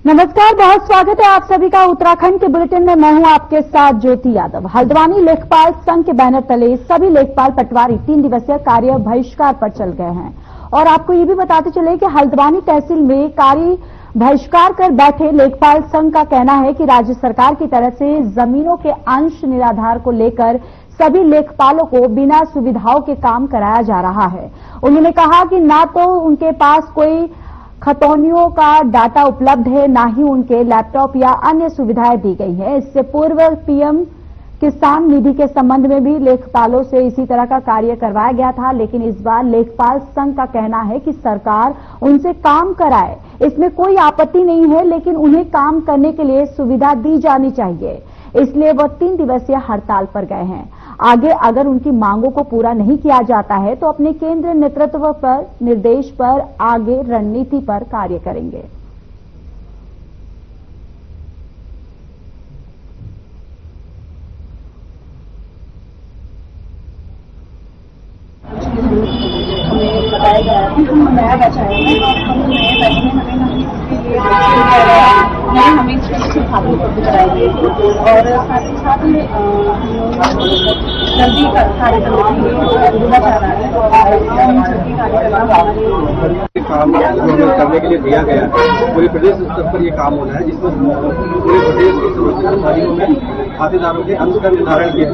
नमस्कार, बहुत स्वागत है आप सभी का उत्तराखंड के बुलेटिन में। मैं हूं आपके साथ ज्योति यादव। हल्द्वानी लेखपाल संघ के बैनर तले सभी लेखपाल पटवारी 3 दिवसीय कार्य बहिष्कार पर चल गए हैं। और आपको ये भी बताते चले कि हल्द्वानी तहसील में कार्य बहिष्कार कर बैठे लेखपाल संघ का कहना है कि राज्य सरकार की तरफ से जमीनों के अंश निराधार को लेकर सभी लेखपालों को बिना सुविधाओं के काम कराया जा रहा है। उन्होंने कहा कि ना तो उनके पास कोई खतौनियों का डाटा उपलब्ध है, ना ही उनके लैपटॉप या अन्य सुविधाएं दी गई है। इससे पूर्व पीएम किसान निधि के संबंध में भी लेखपालों से इसी तरह का कार्य करवाया गया था, लेकिन इस बार लेखपाल संघ का कहना है कि सरकार उनसे काम कराए, इसमें कोई आपत्ति नहीं है, लेकिन उन्हें काम करने के लिए सुविधा दी जानी चाहिए। इसलिए वह 3 दिवसीय हड़ताल पर गए हैं। आगे अगर उनकी मांगों को पूरा नहीं किया जाता है तो अपने केंद्रीय नेतृत्व पर निर्देश पर आगे रणनीति पर कार्य करेंगे। हमें बताया गया कि हम नया बैच आए हैं और हम नए बैच में हमें छात्रों को कराई गई और साथ ही साथ जल्दी कार्य करना चाह रहा है और जल्दी कार्य करना काम करने के लिए दिया गया है। पूरे प्रदेश स्तर पर ये काम होना है, जिसमें पूरे प्रदेश की समस्त अधिकारियों में खातेदारों के अंश का निर्धारण किया है,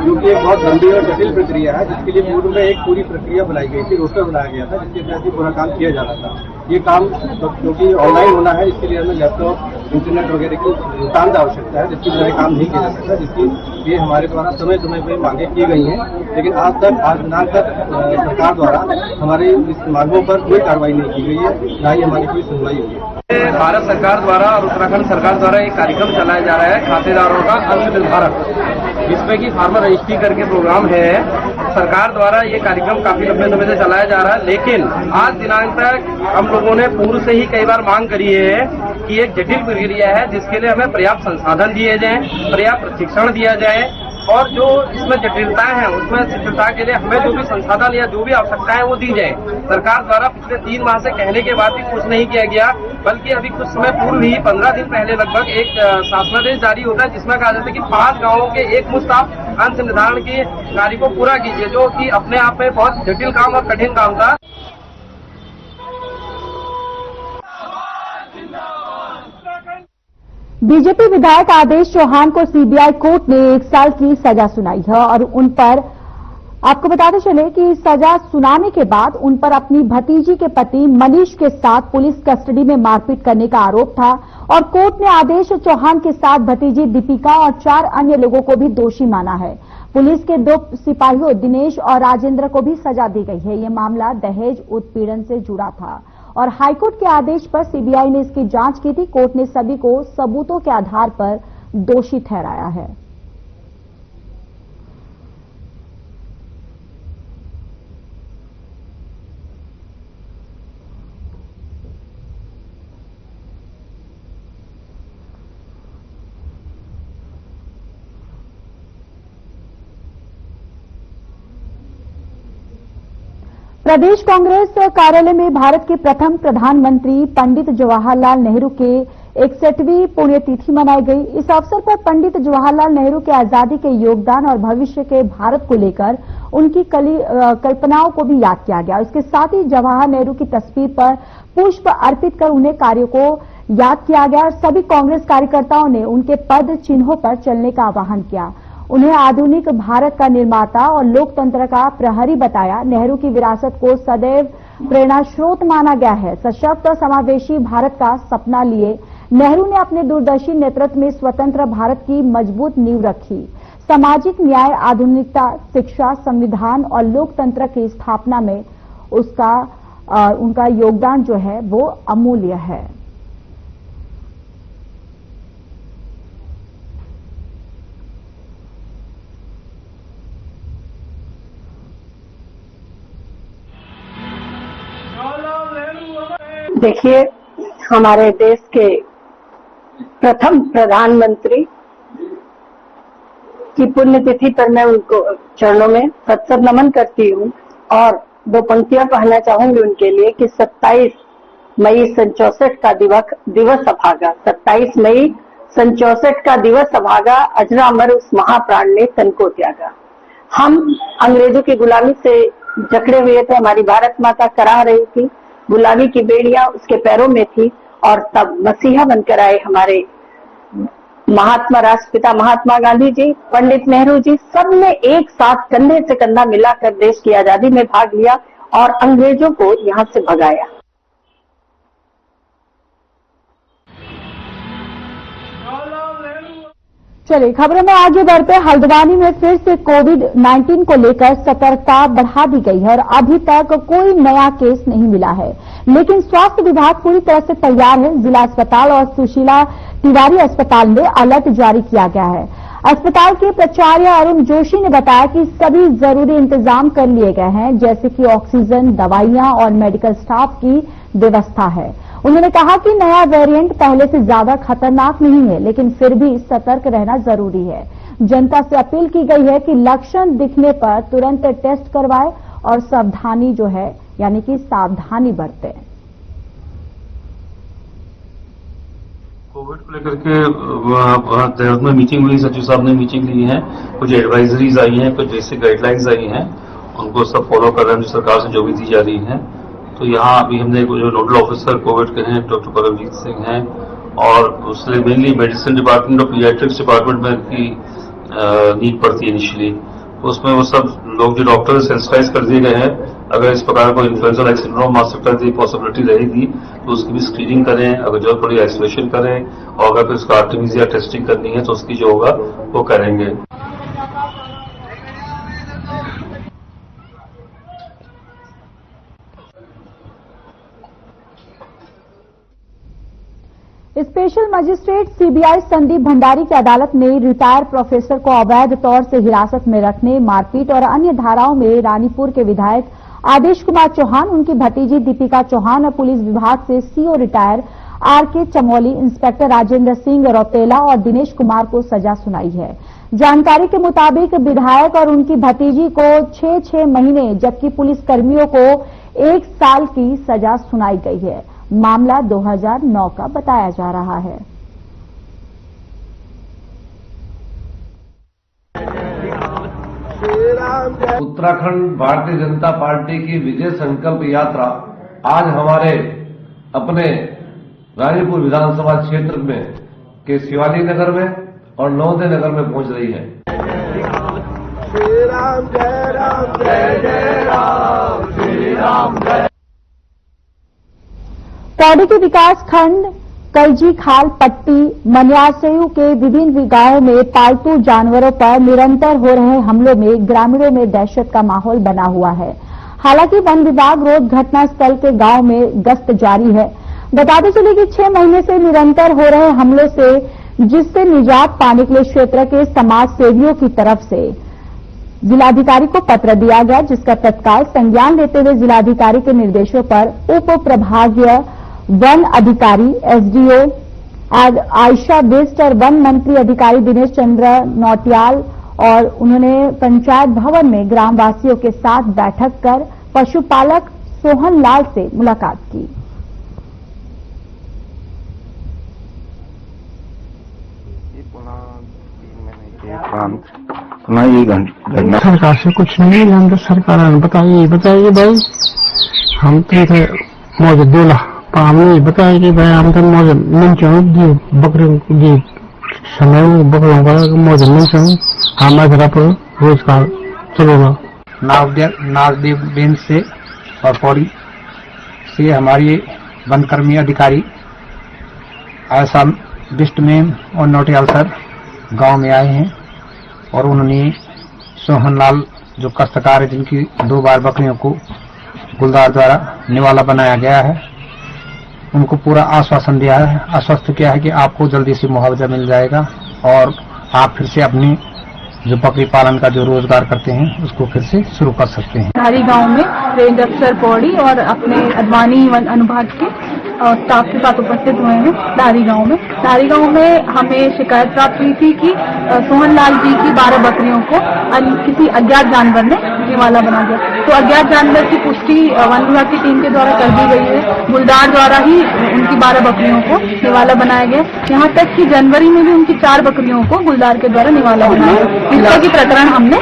जो कि एक बहुत गंभीर और जटिल प्रक्रिया है, जिसके लिए पूर्व में एक पूरी प्रक्रिया बनाई गई थी, रोस्टर बनाया गया था, जिसके तहत पूरा काम किया जाना था। ये काम क्योंकि ऑनलाइन होना है, इसके लिए हमें लैपटॉप, इंटरनेट वगैरह की नितांत आवश्यकता है, जिसकी वजह काम नहीं किया जा सकता, जिसकी ये हमारे द्वारा समय समय पर मांगे की गई हैं। लेकिन आज दिनांक तक सरकार द्वारा हमारी इस मांगों पर कोई कार्रवाई नहीं की गई है, ना ही हमारी कोई सुनवाई हुई है। भारत सरकार द्वारा और उत्तराखंड सरकार द्वारा एक कार्यक्रम चलाया जा रहा है खातेदारों का अंश निर्धारण, जिसमें कि फार्मर रजिस्ट्री करके प्रोग्राम है। सरकार द्वारा ये कार्यक्रम काफी लंबे समय से चलाया जा रहा है, लेकिन आज दिनांक तक हम लोगों ने पूर्व से ही कई बार मांग करी है कि एक जटिल प्रक्रिया है, जिसके लिए हमें पर्याप्त संसाधन दिए जाएं, पर्याप्त प्रशिक्षण दिया जाए और जो इसमें जटिलताएं हैं उसमें शिथिलता के लिए हमें जो भी संसाधन या जो भी आवश्यकता है वो दी जाए। सरकार द्वारा पिछले 3 माह से कहने के बाद भी कुछ नहीं किया गया, बल्कि अभी कुछ समय पूर्व ही 15 दिन पहले लगभग एक शासनादेश जारी होता है, जिसमें कहा जाता है कि 5 गाँवों के एक मुश्त आप अंश निर्धारण के कार्य को पूरा कीजिए, जो कि अपने आप में बहुत जटिल काम और कठिन काम था। बीजेपी विधायक आदेश चौहान को सीबीआई कोर्ट ने 1 साल की सजा सुनाई है और उन पर आपको बताते चले कि सजा सुनाने के बाद उन पर अपनी भतीजी के पति मनीष के साथ पुलिस कस्टडी में मारपीट करने का आरोप था और कोर्ट ने आदेश चौहान के साथ भतीजी दीपिका और 4 अन्य लोगों को भी दोषी माना है। पुलिस के 2 सिपाहियों दिनेश और राजेंद्र को भी सजा दी गई है। यह मामला दहेज उत्पीड़न से जुड़ा था और हाईकोर्ट के आदेश पर सीबीआई ने इसकी जांच की थी। कोर्ट ने सभी को सबूतों के आधार पर दोषी ठहराया है। प्रदेश कांग्रेस कार्यालय में भारत के प्रथम प्रधानमंत्री पंडित जवाहरलाल नेहरू के 61वीं पुण्यतिथि मनाई गई। इस अवसर पर पंडित जवाहरलाल नेहरू के आजादी के योगदान और भविष्य के भारत को लेकर उनकी कल्पनाओं को भी याद किया गया। इसके साथ ही जवाहर नेहरू की तस्वीर पर पुष्प अर्पित कर उन्हें कार्यों को याद किया गया। सभी कांग्रेस कार्यकर्ताओं ने उनके पद चिन्हों पर चलने का आह्वान किया। उन्हें आधुनिक भारत का निर्माता और लोकतंत्र का प्रहरी बताया। नेहरू की विरासत को सदैव प्रेरणा स्रोत माना गया है। सशक्त और समावेशी भारत का सपना लिए नेहरू ने अपने दूरदर्शी नेतृत्व में स्वतंत्र भारत की मजबूत नींव रखी। सामाजिक न्याय, आधुनिकता, शिक्षा, संविधान और लोकतंत्र की स्थापना में उनका योगदान जो है वो अमूल्य है। देखिए, हमारे देश के प्रथम प्रधानमंत्री की पुण्यतिथि पर मैं उनको चरणों में सत्सर नमन करती हूँ और 2 पंक्तियां कहना चाहूंगी उनके लिए कि 27 मई 1964 का दिवस अभागा, 27 मई 1964 का दिवस अभागा, अजरामर उस महाप्राण ने तन को त्यागा। हम अंग्रेजों की गुलामी से जकड़े हुए थे, हमारी भारत माता कराह रही थी, गुलामी की बेड़ियां उसके पैरों में थी, और तब मसीहा बनकर आए हमारे महात्मा राष्ट्रपिता महात्मा गांधी जी, पंडित नेहरू जी, सबने एक साथ कंधे से कंधा मिलाकर देश की आजादी में भाग लिया और अंग्रेजों को यहां से भगाया। चलिए खबरों में आगे बढ़ते हैं। हल्द्वानी में फिर से कोविड-19 को लेकर सतर्कता बढ़ा दी गई है और अभी तक कोई नया केस नहीं मिला है, लेकिन स्वास्थ्य विभाग पूरी तरह से तैयार है। जिला अस्पताल और सुशीला तिवारी अस्पताल में अलर्ट जारी किया गया है। अस्पताल के प्राचार्य अरुण जोशी ने बताया कि सभी जरूरी इंतजाम कर लिए गए हैं, जैसे कि ऑक्सीजन, दवाइयां और मेडिकल स्टाफ की व्यवस्था है। उन्होंने कहा कि नया वेरिएंट पहले से ज्यादा खतरनाक नहीं है, लेकिन फिर भी सतर्क रहना जरूरी है। जनता से अपील की गई है कि लक्षण दिखने पर तुरंत टेस्ट करवाएं और सावधानी जो है यानी कि सावधानी बरतें। कोविड को लेकर के देहरादून में मीटिंग हुई, सचिव साहब ने मीटिंग ली है, कुछ एडवाइजरीज आई हैं, कुछ बेसिक गाइडलाइंस आई हैं, उनको सब फॉलो कर रहे हैं, सरकार से जो भी दी जा रही है। तो यहाँ अभी हमने जो नोडल ऑफिसर कोविड के हैं डॉक्टर परमजीत सिंह हैं, और उससे मेनली मेडिसिन डिपार्टमेंट और पीडियाट्रिक्स डिपार्टमेंट में की नीड पड़ती है इनिशियली, तो उसमें वो सब लोग जो डॉक्टर सेंसिटाइज कर दिए गए हैं। अगर इस प्रकार को इन्फ्लुएंजा लाइक सिंड्रोम आ सकता है, पॉसिबिलिटी रहेगी तो उसकी भी स्क्रीनिंग करें, अगर जरूरत पड़ी आइसोलेशन करें, और अगर फिर उसका आरटीपीसीआर टेस्टिंग करनी है तो उसकी जो होगा वो करेंगे। Special magistrate CBI Sandeep Bhandari की अदालत ने रिटायर्ड प्रोफेसर को अवैध तौर से हिरासत में रखने, मारपीट और अन्य धाराओं में रानीपुर के विधायक आदेश कुमार चौहान, उनकी भतीजी दीपिका चौहान और पुलिस विभाग से CO retire R K Chamoli, inspector Rajendra Singh Rautela और दिनेश कुमार को सजा सुनाई है। जानकारी के मुताबिक विधायक और उनकी भतीजी को 6-6 महीने जबकि पुलिसकर्मियों को 1 साल की सजा सुनाई गई है। मामला 2009 का बताया जा रहा है। उत्तराखंड भारतीय जनता पार्टी की विजय संकल्प यात्रा आज हमारे अपने रानीपुर विधानसभा क्षेत्र में के शिवाली नगर में और नवोदय नगर में पहुंच रही है। श्री राम जय राम जय जय राम, श्री राम जय। पौड़ी के विकास खंड कलजी खाल पट्टी मनियारसेऊ के विभिन्न गांवों में पालतू जानवरों पर निरंतर हो रहे हमलों में ग्रामीणों में दहशत का माहौल बना हुआ है। हालांकि वन विभाग रोज घटनास्थल के गांव में गश्त जारी है। बताते चले कि 6 महीने से निरंतर हो रहे हमलों से जिससे निजात पाने के लिए क्षेत्र के समाज सेवियों की तरफ से जिलाधिकारी को पत्र दिया गया, जिसका तत्काल संज्ञान लेते हुए जिलाधिकारी के निर्देशों पर उप प्रभागीय वन अधिकारी एसडीओ आयशा बिस्ट और वन मंत्री अधिकारी दिनेश चंद्र नौटियाल और उन्होंने पंचायत भवन में ग्रामवासियों के साथ बैठक कर पशुपालक सोहन लाल से मुलाकात की। सरकार से कुछ नहीं, हम तो सरकार ने बताइए भाई हम तो थे मौजूद दोला हमने बताया कि भाई हम तो मौजूद नहीं चाहूँ बकरी जी समय बकरों का मौजूद नहीं चाहूँ हमारे पर रोजगार चलेगा। नागदेव बेंच से और पौड़ी से हमारी वनकर्मी अधिकारी आयशा बिस्ट मैम और नौटियाल सर गांव में आए हैं और उन्होंने सोहनलाल जो काश्तकार है जिनकी 2 बार बकरियों को गुलदार द्वारा निवाला बनाया गया है, उनको पूरा आश्वासन दिया है, आश्वस्त किया है कि आपको जल्दी से मुआवजा मिल जाएगा और आप फिर से अपनी जो बकरी पालन का जो रोजगार करते हैं उसको फिर से शुरू कर सकते हैं। धारी गांव में रेंज अफसर पौड़ी और अपने अडवाणी वन अनुभाग के स्टाफ के साथ उपस्थित हुए हैं दारी गांव में। दारी गांव में हमें शिकायत प्राप्त हुई थी कि सोहनलाल जी की 12 बकरियों को किसी अज्ञात जानवर ने निवाला बना दिया। तो अज्ञात जानवर की पुष्टि वन विभाग की टीम के द्वारा कर दी गई है। गुलदार द्वारा ही उनकी 12 बकरियों को निवाला बनाया गया। यहाँ तक कि जनवरी में भी उनकी 4 बकरियों को गुलदार के द्वारा निवाला बनाया गया। इसका की प्रकरण हमने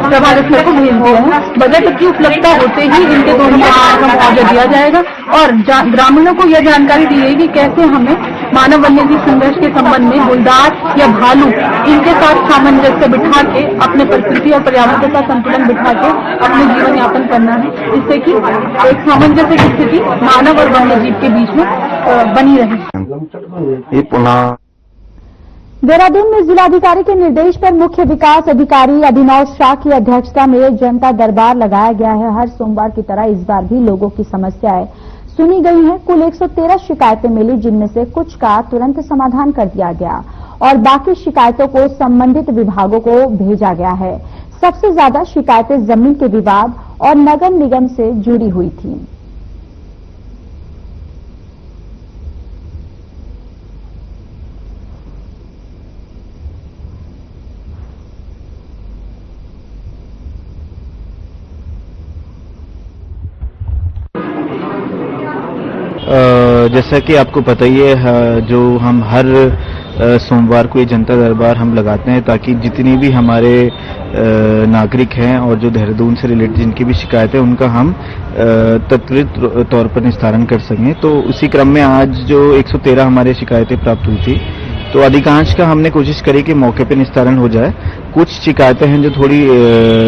प्रभावित को भेज दिया है। बजट की उपलब्धता होते ही इनके दोनों बकरियों का मुआवजा दिया जाएगा और ग्रामीणों को यह जानकारी दी गई कि कैसे हमें मानव वन्यजीव संघर्ष के संबंध में गुलदार या भालू इनके साथ सामंजस्य बिठा के अपने प्रकृति और पर्यावरण के साथ संतुलन बिठा के अपने जीवन यापन करना है, जिससे कि एक सामंजस्य की स्थिति मानव और वन्यजीव के बीच में बनी रहे। देहरादून में जिलाधिकारी के निर्देश पर मुख्य विकास अधिकारी अभिनव शाह की अध्यक्षता में जनता दरबार लगाया गया है। हर सोमवार की तरह इस बार भी लोगों की समस्याएं सुनी गई हैं। कुल 113 शिकायतें मिली, जिनमें से कुछ का तुरंत समाधान कर दिया गया और बाकी शिकायतों को संबंधित विभागों को भेजा गया है। सबसे ज्यादा शिकायतें जमीन के विवाद और नगर निगम से जुड़ी हुई थी। जैसा कि आपको पता ही है, जो हम हर सोमवार को ये जनता दरबार हम लगाते हैं ताकि जितनी भी हमारे नागरिक हैं और जो देहरादून से रिलेटेड जिनकी भी शिकायत है उनका हम त्वरित तौर पर निस्तारण कर सकें। तो उसी क्रम में आज जो 113 हमारे शिकायतें प्राप्त हुई थी, तो अधिकांश का हमने कोशिश करी कि मौके पे निस्तारण हो जाए। कुछ शिकायतें हैं जो थोड़ी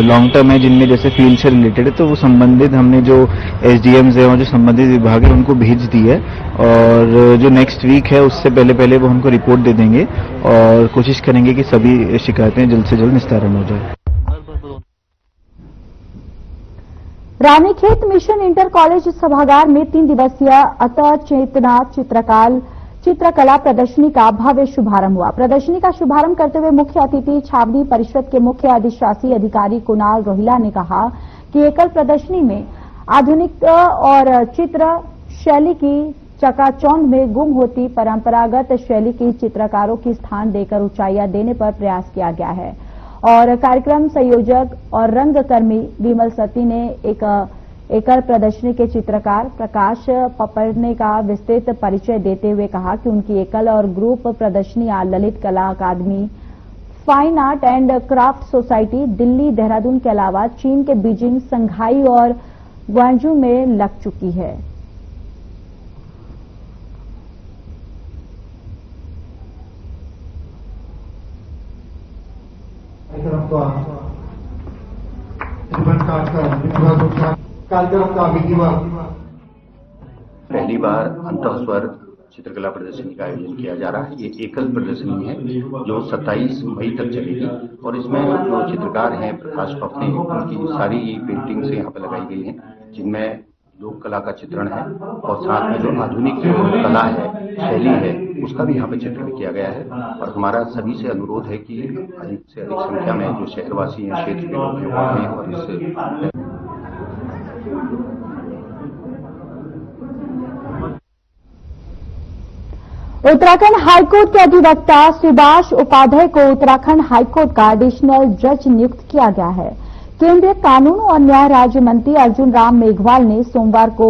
लॉन्ग टर्म है, जिनमें जैसे फील्ड से रिलेटेड है, तो वो संबंधित हमने जो एसडीएम्स हैं और जो संबंधित विभाग है उनको भेज दी है और जो नेक्स्ट वीक है उससे पहले वो हमको रिपोर्ट दे देंगे और कोशिश करेंगे कि सभी शिकायतें जल्द से जल्द निस्तारण हो जाए। रानीखेत मिशन इंटर कॉलेज सभागार में 3 दिवसीय अतः चेतना चित्रकला प्रदर्शनी का भव्य शुभारंभ हुआ। प्रदर्शनी का शुभारंभ करते हुए मुख्य अतिथि छावनी परिषद के मुख्य अधिशासी अधिकारी कुणाल रोहिला ने कहा कि एकल प्रदर्शनी में आधुनिक और चित्र शैली की चकाचौंध में गुम होती परंपरागत शैली की चित्रकारों की स्थान देकर ऊंचाइयां देने पर प्रयास किया गया है। और कार्यक्रम संयोजक और रंगकर्मी विमल सती ने एकल प्रदर्शनी के चित्रकार प्रकाश पपरने का विस्तृत परिचय देते हुए कहा कि उनकी एकल और ग्रुप प्रदर्शनियां Lalit Kala Akademi, fine art and craft society Delhi, Dehradun के अलावा चीन के बीजिंग, संघाई और ग्वांजू में लग चुकी है। पहली बार अंतःस्वर चित्रकला प्रदर्शनी का आयोजन किया जा रहा है। ये एकल प्रदर्शनी है जो 27 मई तक चलेगी और इसमें जो चित्रकार हैं प्रकाश पपने, उनकी सारी पेंटिंग्स यहाँ पर लगाई गई हैं, जिनमें लोक कला का चित्रण है और साथ में जो आधुनिक कला है, शैली है, उसका भी यहाँ पे चित्रण किया गया है। और हमारा सभी से अनुरोध है कि अधिक से अधिक संख्या में जो शहरवासी हैं, क्षेत्र के लोग हैं और इससे उत्तराखंड हाईकोर्ट के अधिवक्ता सुभाष उपाध्याय को उत्तराखंड हाईकोर्ट का एडिशनल जज नियुक्त किया गया है। केंद्रीय कानून और न्याय राज्य मंत्री अर्जुन राम मेघवाल ने सोमवार को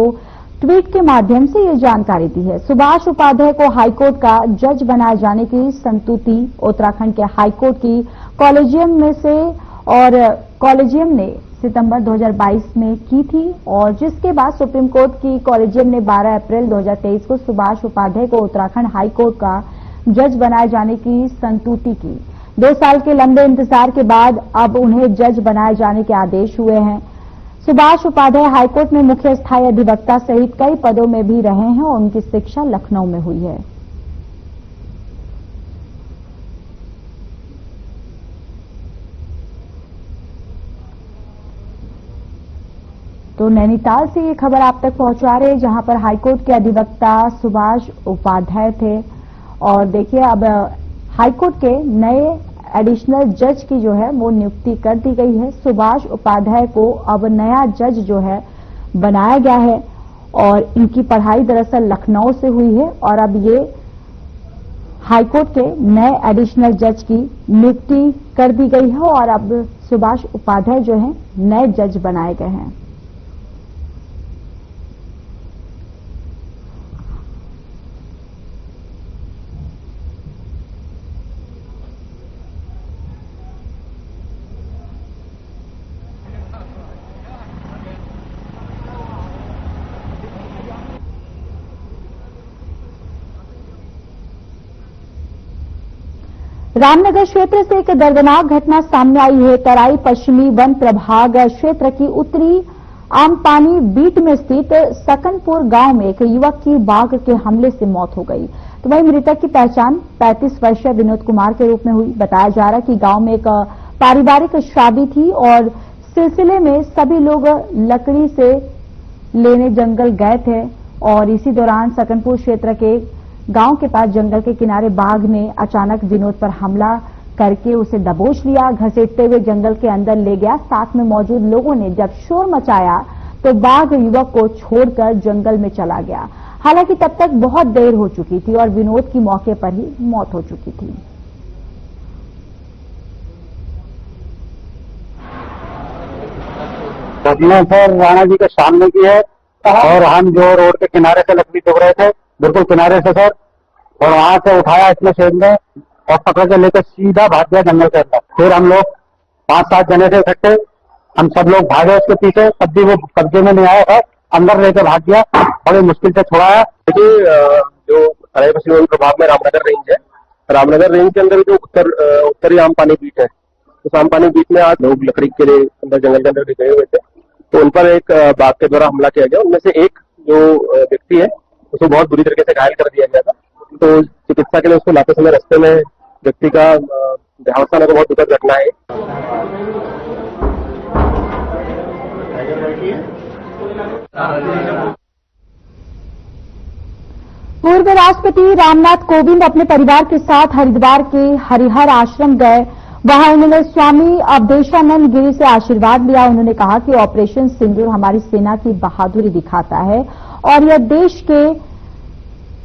ट्वीट के माध्यम से ये जानकारी दी है। सुभाष उपाध्याय को हाईकोर्ट का जज बनाए जाने की संस्तुति उत्तराखंड के हाईकोर्ट की कॉलेजियम में से और कॉलेजियम ने सितंबर 2022 में की थी और जिसके बाद सुप्रीम कोर्ट की कॉलेजियम ने 12 अप्रैल 2023 को सुभाष उपाध्याय को उत्तराखंड हाईकोर्ट का जज बनाए जाने की संस्तुति की। 2 साल के लंबे इंतजार के बाद अब उन्हें जज बनाए जाने के आदेश हुए हैं। सुभाष उपाध्याय हाईकोर्ट में मुख्य स्थायी अधिवक्ता सहित कई पदों में भी रहे हैं और उनकी शिक्षा लखनऊ में हुई है। तो नैनीताल से ये खबर आप तक पहुंचा रहे हैं, जहां पर हाईकोर्ट के अधिवक्ता सुभाष उपाध्याय थे और देखिए अब हाईकोर्ट के नए एडिशनल जज की जो है वो नियुक्ति कर दी गई है। सुभाष उपाध्याय को अब नया जज जो है बनाया गया है और इनकी पढ़ाई दरअसल लखनऊ से हुई है और अब ये हाईकोर्ट के नए एडिशनल जज की नियुक्ति कर दी गई है और अब सुभाष उपाध्याय जो हैं नए जज बनाए गए हैं। रामनगर क्षेत्र से एक दर्दनाक घटना सामने आई है। तराई पश्चिमी वन प्रभाग क्षेत्र की उत्तरी आमपानी बीट में स्थित सकनपुर गांव में एक युवक की बाघ के हमले से मौत हो गई। तो वहीं मृतक की पहचान 35 वर्षीय विनोद कुमार के रूप में हुई। बताया जा रहा है कि गांव में एक पारिवारिक शादी थी और सिलसिले में सभी लोग लकड़ी से लेने जंगल गए थे और इसी दौरान सकनपुर क्षेत्र के गांव के पास जंगल के किनारे बाघ ने अचानक विनोद पर हमला करके उसे दबोच लिया, घसीटते हुए जंगल के अंदर ले गया। साथ में मौजूद लोगों ने जब शोर मचाया तो बाघ युवक को छोड़कर जंगल में चला गया। हालांकि तब तक बहुत देर हो चुकी थी और विनोद की मौके पर ही मौत हो चुकी थी। घटना सर राणा जी के सामने की है और हम जो रोड के किनारे से लकड़ी ठोक रहे थे, बिल्कुल किनारे से सर, और वहां से उठाया इसने शेड में और पकड़ के लेकर सीधा भाग गया जंगल के अंदर। फिर हम लोग 5-7 जने थे इकट्ठे, हम सब लोग भागे उसके पीछे, तब भी वो कब्जे में नहीं आया था, अंदर लेकर भाग गया, बड़ी मुश्किल से छुड़ाया। देखिए, जो तराई पश्चिमी वन प्रभाग में रामनगर रेंज है, रामनगर रेंज के अंदर जो उत्तरी आमपानी बीट है, उस आमपानी बीट में आज लोग लकड़ी के लिए अंदर जंगल के अंदर गए हुए थे, तो उन पर एक बाघ के द्वारा हमला किया गया। उनमें से एक जो व्यक्ति है उसको बहुत बुरी तरीके से घायल कर दिया गया था, तो चिकित्सा के लिए उसको लाते समय रास्ते में व्यक्ति का देहांत होने का बहुत दुखद घटना है। पूर्व राष्ट्रपति रामनाथ कोविंद अपने परिवार के साथ हरिद्वार के हरिहर आश्रम गए। वहां उन्होंने स्वामी अवधेशानंद गिरी से आशीर्वाद लिया। उन्होंने कहा कि ऑपरेशन सिंदूर हमारी सेना की बहादुरी दिखाता है और यह देश के,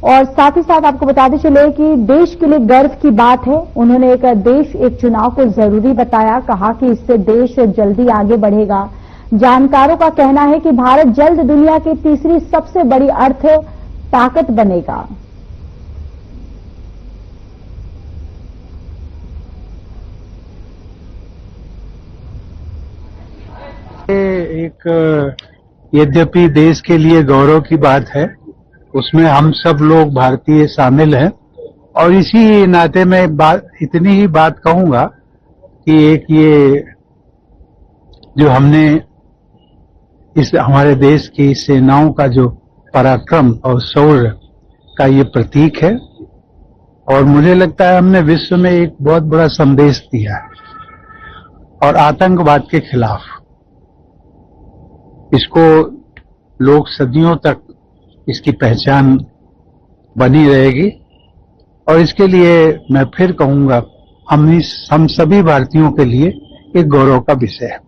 और साथ ही साथ आपको बताते चले कि देश के लिए गर्व की बात है। उन्होंने एक देश एक चुनाव को जरूरी बताया, कहा कि इससे देश जल्दी आगे बढ़ेगा। जानकारों का कहना है कि भारत जल्द दुनिया की तीसरी सबसे बड़ी अर्थ ताकत बनेगा। एक यद्यपि देश के लिए गौरव की बात है, उसमें हम सब लोग भारतीय शामिल हैं और इसी नाते मैं इतनी ही बात कहूंगा कि एक ये जो हमने इस हमारे देश की सेनाओं का जो पराक्रम और शौर्य का ये प्रतीक है और मुझे लगता है हमने विश्व में एक बहुत बड़ा संदेश दिया है और आतंकवाद के खिलाफ इसको लोग सदियों तक इसकी पहचान बनी रहेगी और इसके लिए मैं फिर कहूंगा हम सभी भारतीयों के लिए एक गौरव का विषय है।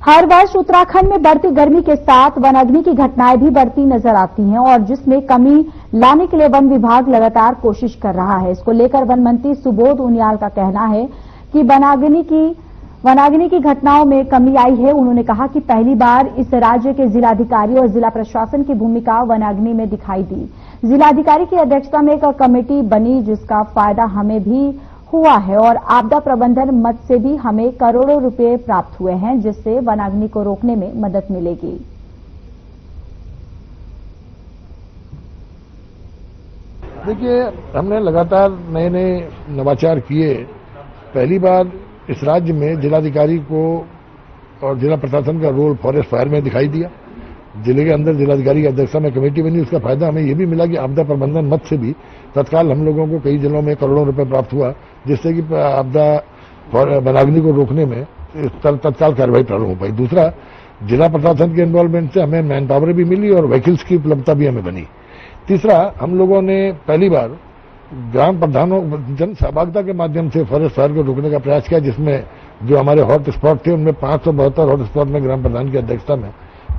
हर वर्ष उत्तराखंड में बढ़ती गर्मी के साथ वनाग्नि की घटनाएं भी बढ़ती नजर आती हैं और जिसमें कमी लाने के लिए वन विभाग लगातार कोशिश कर रहा है। इसको लेकर वन मंत्री सुबोध उनियाल का कहना है कि वनाग्नि की घटनाओं में कमी आई है। उन्होंने कहा कि पहली बार इस राज्य के जिलाधिकारी और जिला प्रशासन की भूमिका वनाग्नि में दिखाई दी। जिलाधिकारी की अध्यक्षता में एक कमेटी बनी जिसका फायदा हमें भी हुआ है और आपदा प्रबंधन मद से भी हमें करोड़ों रुपए प्राप्त हुए हैं, जिससे वनाग्नि को रोकने में मदद मिलेगी। देखिए, हमने लगातार नए नए नवाचार किए। पहली बार इस राज्य में जिलाधिकारी को और जिला प्रशासन का रोल फॉरेस्ट फायर में दिखाई दिया। जिले के अंदर जिलाधिकारी की अध्यक्षता में कमेटी बनी। उसका फायदा हमें यह भी मिला कि आपदा प्रबंधन मद से भी तत्काल हम लोगों को कई जिलों में करोड़ों रुपए प्राप्त हुआ, जिससे कि आपदा वनाग्नि को रोकने में तत्काल कार्रवाई प्रारंभ हो पाई। दूसरा, जिला प्रशासन के इन्वॉल्वमेंट से हमें मैन पावर भी मिली और व्हीकल्स की उपलब्धता भी हमें बनी। तीसरा, हम लोगों ने पहली बार ग्राम प्रधानों जन सहभागिता के माध्यम से फॉरेस्ट फायर को रोकने का प्रयास किया, जिसमें जो हमारे हॉट स्पॉट थे उनमें 572 हॉट स्पॉट में ग्राम प्रधान की अध्यक्षता में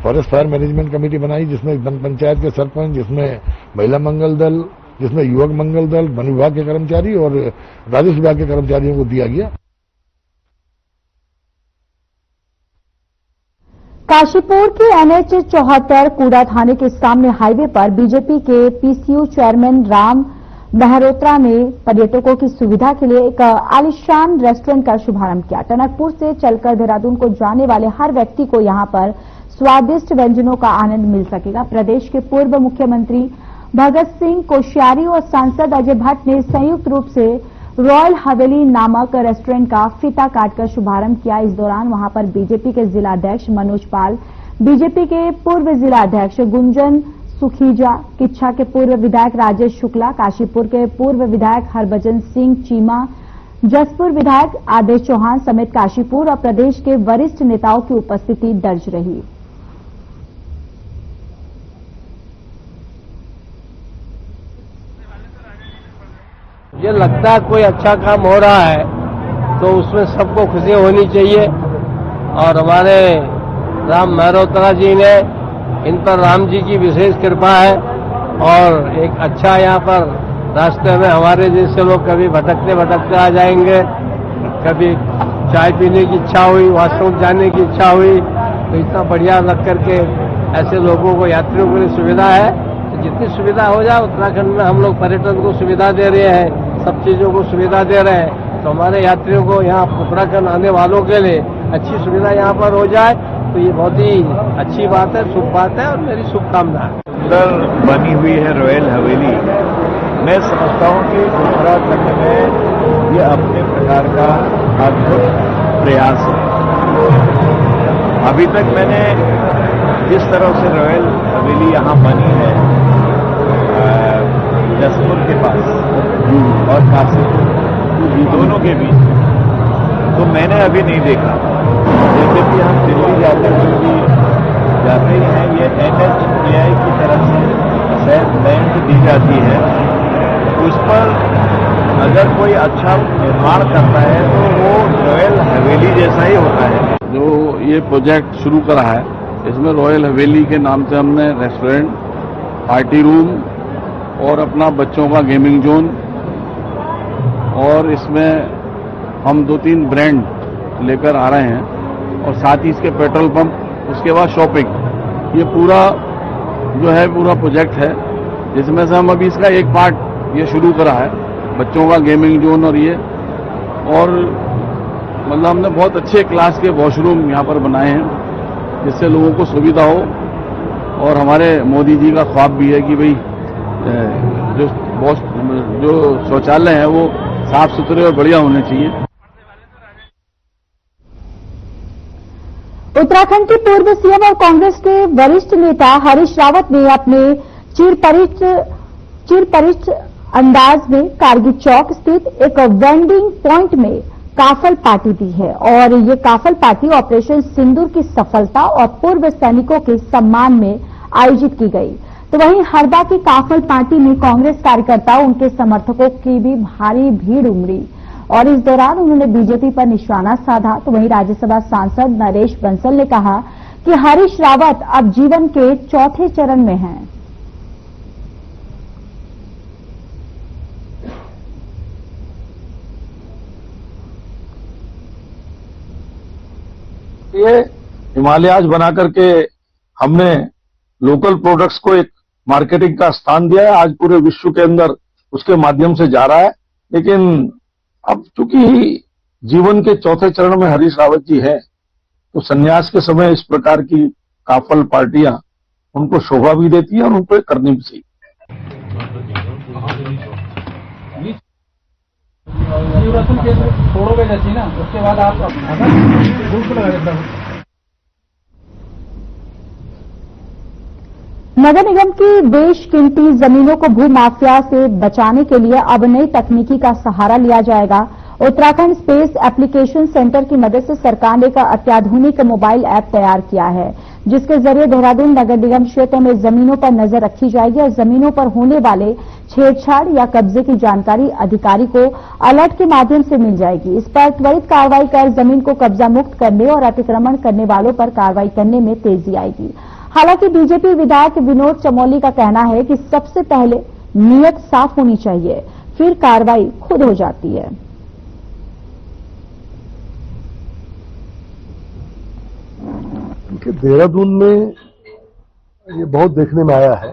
फॉरेस्ट फायर मैनेजमेंट कमेटी बनाई, जिसमें वन पंचायत के सरपंच, जिसमें महिला मंगल दल, जिसमें युवक मंगल दल, वन विभाग के कर्मचारी और राजस्व विभाग के कर्मचारियों को दिया गया। काशीपुर के NH 74 कूड़ा थाने के सामने हाईवे पर बीजेपी के PCU चेयरमैन राम मेहरोत्रा ने पर्यटकों की सुविधा के लिए एक आलीशान रेस्टोरेंट का शुभारंभ किया। टनकपुर से चलकर देहरादून को जाने वाले हर व्यक्ति को यहां पर स्वादिष्ट व्यंजनों का आनंद मिल सकेगा। प्रदेश के पूर्व मुख्यमंत्री भगत सिंह कोश्यारी और सांसद अजय भट्ट ने संयुक्त रूप से रॉयल हवेली नामक रेस्टोरेंट का फीता काटकर शुभारंभ किया। इस दौरान वहां पर बीजेपी के जिलाध्यक्ष मनोज पाल, बीजेपी के पूर्व जिलाध्यक्ष गुंजन सुखीजा, किच्छा के पूर्व विधायक राजेश शुक्ला, काशीपुर के पूर्व विधायक हरभजन सिंह चीमा, जसपुर विधायक आदेश चौहान समेत काशीपुर और प्रदेश के वरिष्ठ नेताओं की उपस्थिति दर्ज रही। ये लगता है कोई अच्छा काम हो रहा है तो उसमें सबको खुशी होनी चाहिए। और हमारे राम मेहरोत्रा जी ने, इन पर राम जी की विशेष कृपा है और एक अच्छा यहाँ पर रास्ते में हमारे जैसे लोग कभी भटकते भटकते आ जाएंगे, कभी चाय पीने की इच्छा हुई, वॉशरूम जाने की इच्छा हुई, तो इतना बढ़िया रख करके ऐसे लोगों को, यात्रियों के लिए सुविधा है। तो जितनी सुविधा हो जाए, उत्तराखंड में हम लोग पर्यटन को सुविधा दे रहे हैं, सब चीजों को सुविधा दे रहे हैं, तो हमारे यात्रियों को यहाँ उत्तराखंड आने वालों के लिए अच्छी सुविधा यहाँ पर हो जाए तो ये बहुत ही अच्छी बात है, शुभ बात है और मेरी शुभकामना है। सुंदर बनी हुई है रॉयल हवेली। मैं समझता हूँ कि उत्तराखंड में ये अपने प्रकार का अद्भुत प्रयास है। अभी तक मैंने जिस तरह से रॉयल हवेली यहाँ बनी है जसपुर के पास और काशीपुर दोनों के बीच, तो मैंने अभी नहीं देखा। जैसे कि हम दिल्ली जाते ही हैं, ये NHAI की तरफ से शायद लैंड दी जाती है, उस पर अगर कोई अच्छा निर्माण करता है तो वो रॉयल हवेली जैसा ही होता है। जो ये प्रोजेक्ट शुरू करा है, इसमें रॉयल हवेली के नाम से हमने रेस्टोरेंट, पार्टी रूम और अपना बच्चों का गेमिंग जोन, और इसमें हम 2-3 ब्रांड लेकर आ रहे हैं और साथ ही इसके पेट्रोल पंप, उसके बाद शॉपिंग, ये पूरा जो है पूरा प्रोजेक्ट है, जिसमें से हम अभी इसका एक पार्ट ये शुरू करा है, बच्चों का गेमिंग जोन और ये, और मतलब हमने बहुत अच्छे क्लास के वॉशरूम यहाँ पर बनाए हैं जिससे लोगों को सुविधा हो। और हमारे मोदी जी का ख्वाब भी है कि भाई जो शौचालय है वो साफ सुथरे और बढ़िया होने चाहिए। उत्तराखंड के पूर्व सीएम और कांग्रेस के वरिष्ठ नेता हरीश रावत ने अपने चिरपरिचित अंदाज में कारगिल चौक स्थित एक वेंडिंग पॉइंट में काफल पार्टी दी है और ये काफल पार्टी ऑपरेशन सिंदूर की सफलता और पूर्व सैनिकों के सम्मान में आयोजित की गई। तो वहीं हरदा की काफल पार्टी में कांग्रेस कार्यकर्ताओं, उनके समर्थकों की भी भारी भीड़ उमड़ी और इस दौरान उन्होंने बीजेपी पर निशाना साधा। तो वहीं राज्यसभा सांसद नरेश बंसल ने कहा कि हरीश रावत अब जीवन के चौथे चरण में हैं। ये हिमालयाज बना करके हमने लोकल प्रोडक्ट्स को एक मार्केटिंग का स्थान दिया है, आज पूरे विश्व के अंदर उसके माध्यम से जा रहा है। लेकिन अब चूंकि जीवन के चौथे चरण में हरीश रावत जी है, तो संन्यास के समय इस प्रकार की काफल पार्टियां उनको शोभा भी देती है और उनको करनी भी चाहिए। छोड़ोगे जैसी ना, उसके बाद आप नगर निगम की बेशकीमती जमीनों को भू माफिया से बचाने के लिए अब नई तकनीकी का सहारा लिया जाएगा उत्तराखंड स्पेस एप्लीकेशन सेंटर की मदद से सरकार ने एक अत्याधुनिक मोबाइल ऐप तैयार किया है, जिसके जरिए देहरादून नगर निगम क्षेत्र में जमीनों पर नजर रखी जाएगी और जमीनों पर होने वाले छेड़छाड़ या कब्जे की जानकारी अधिकारी को अलर्ट के माध्यम से मिल जाएगी। इस पर त्वरित कार्रवाई कर जमीन को कब्जा मुक्त करने और अतिक्रमण करने वालों पर कार्रवाई करने में तेजी आएगी। हालांकि बीजेपी विधायक विनोद चमोली का कहना है कि सबसे पहले नीयत साफ होनी चाहिए, फिर कार्रवाई खुद हो जाती है। देहरादून में ये बहुत देखने में आया है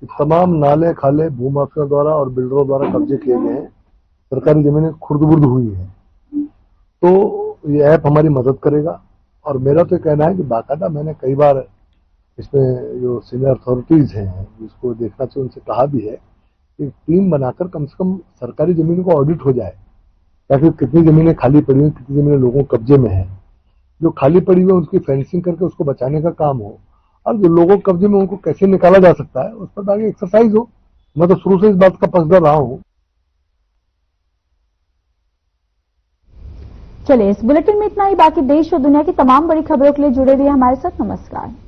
कि तमाम नाले खाले भूमाफिया द्वारा और बिल्डरों द्वारा कब्जे किए गए हैं, सरकारी जमीनें खुर्द-बुर्द हुई हैं। तो ये ऐप हमारी मदद करेगा और मेरा तो कहना है कि बाकायदा मैंने कई बार इसमें जो सीनियर अथॉरिटीज हैं जिसको देखना चाहिए उनसे कहा भी है कि टीम बनाकर कम से कम सरकारी जमीनों को ऑडिट हो जाए, ताकि कितनी जमीनें खाली पड़ी हुई, कितनी जमीनें लोगों के कब्जे में है, जो खाली पड़ी हुई है उसकी फेंसिंग करके उसको बचाने का काम हो, और जो लोगों के कब्जे में उनको कैसे निकाला जा सकता है उस पर आगे एक्सरसाइज हो। मैं तो शुरू से इस बात का पक्षधर रहा हूं। चलिए, इस बुलेटिन में इतना ही। बाकी देश और दुनिया की तमाम बड़ी खबरों के लिए जुड़े रहिए हमारे साथ। नमस्कार।